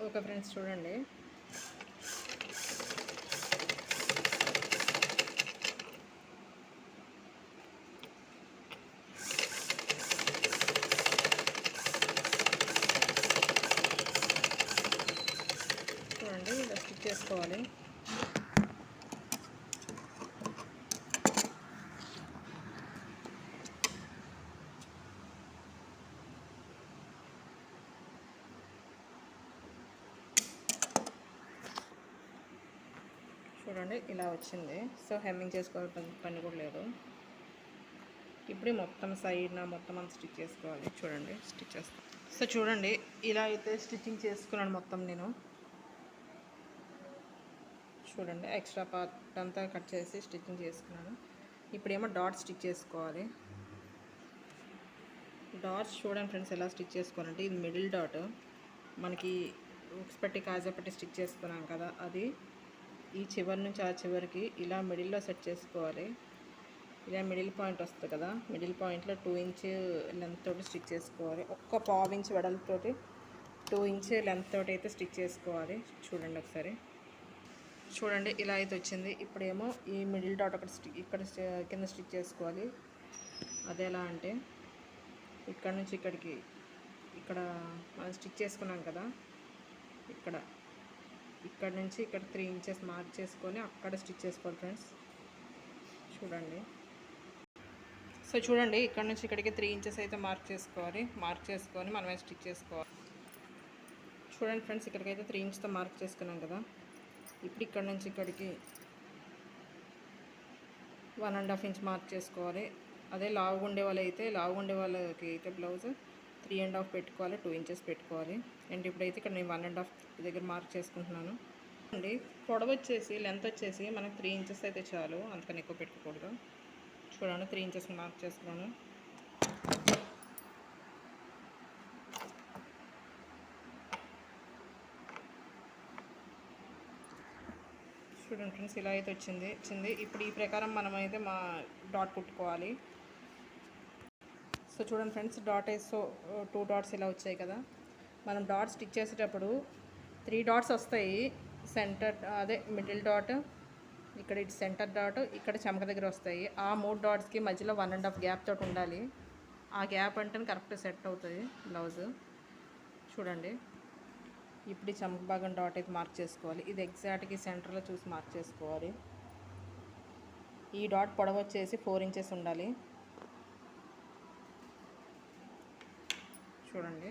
Okay friends, చూడండి ఇలా stitch చేసుకోవాలి. చూడండి ఇలా వచ్చింది. సో హెమ్మింగ్ చేసుకోవాల్సిన పని కూడా లేదు. ఇప్పుడు మొత్తం సైడ్న మొత్తం అంతా స్టిచ్ చేసుకోవాలి. చూడండి స్టిచ్ చేస్తాను. సో చూడండి ఇలా అయితే స్టిచ్చింగ్ చేసుకున్నాను మొత్తం నేను. చూడండి ఎక్స్ట్రా పార్ట్ అంతా కట్ చేసి స్టిచ్చింగ్ చేసుకున్నాను. ఇప్పుడేమో డాట్ స్టిచ్ చేసుకోవాలి. డాట్స్ చూడండి ఫ్రెండ్స్ ఎలా స్టిచ్ చేసుకోవాలంటే, ఇది మిడిల్ డాట్ మనకి ఉక్స్ పెట్టి కాజా పెట్టి స్టిచ్ చేసుకున్నాం కదా, అది ఈ చివరి నుంచి ఆ చివరికి ఇలా మిడిల్లో సెట్ చేసుకోవాలి. ఇలా మిడిల్ పాయింట్ వస్తుంది కదా, మిడిల్ పాయింట్లో 2 ఇంచ్ లెంత్ తోటి స్టిచ్ చేసుకోవాలి. ఒక్క పావు ఇంచ్ వెడల్పుతోటి 2 ఇంచ్ లెంత్ తోటి అయితే స్టిచ్ చేసుకోవాలి. చూడండి ఒకసారి. చూడండి ఇలా అయితే వచ్చింది. ఇప్పుడేమో ఈ మిడిల్ డాట్ ఇక్కడ కింద స్టిచ్ చేసుకోవాలి. అదే ఎలా అంటే ఇక్కడ నుంచి ఇక్కడికి, ఇక్కడ మనం స్టిచ్ చేసుకున్నాం కదా, ఇక్కడ నుంచి ఇక్కడ 3 ఇంచెస్ మార్క్ చేసుకొని అక్కడ స్టిచ్ చేసుకోవాలి ఫ్రెండ్స్. చూడండి. సో చూడండి ఇక్కడ నుంచి ఇక్కడికి 3 ఇంచెస్ అయితే మార్క్ చేసుకోవాలి. మార్క్ చేసుకొని మనమే స్టిచ్ చేసుకోవాలి. చూడండి ఫ్రెండ్స్, ఇక్కడికైతే 3 ఇంచ్తో మార్క్ చేసుకున్నాం కదా. ఇప్పుడు ఇక్కడ నుంచి ఇక్కడికి 1.5 ఇంచ్ మార్క్ చేసుకోవాలి. అదే లావుగా ఉండే వాళ్ళకి అయితే బ్లౌజ్ 3.5 పెట్టుకోవాలి, 2 ఇంచెస్ పెట్టుకోవాలి. అండ్ ఇప్పుడైతే ఇక్కడ నేను 1.5 దగ్గర మార్క్ చేసుకుంటున్నాను అండి. పొడవు వచ్చేసి లెంత్ వచ్చేసి మనకు 3 ఇంచెస్ అయితే చాలు, అంతకని ఎక్కువ పెట్టుకోకూడదు. చూడండి 3 ఇంచెస్ మార్క్ చేసుకున్నాను. చూడండి ఫ్రెండ్స్ ఇలా అయితే వచ్చింది. ఇప్పుడు ఈ ప్రకారం మనం అయితే మా డాట్ కుట్టుకోవాలి. సో చూడండి ఫ్రెండ్స్, డాట్ వేసి 2 డాట్స్ ఇలా వచ్చాయి కదా. మనం డాట్ స్టిచ్ చేసేటప్పుడు 3 డాట్స్ వస్తాయి. సెంటర్ అదే మిడిల్ డాట్, ఇక్కడ ఇటు సెంటర్ డాట్, ఇక్కడ చెమక దగ్గర వస్తాయి. ఆ 3 డాట్స్కి మధ్యలో 1.5 గ్యాప్ తోటి ఉండాలి. ఆ గ్యాప్ అంటే కరెక్ట్ సెట్ అవుతుంది బ్లౌజ్. చూడండి ఇప్పుడు ఈ చెమక భాగం డాట్ అయితే మార్క్ చేసుకోవాలి. ఇది ఎగ్జాక్ట్గా సెంటర్లో చూసి మార్క్ చేసుకోవాలి. ఈ డాట్ పొడవు వచ్చేసి 4 ఇంచెస్ ఉండాలి. చూడండి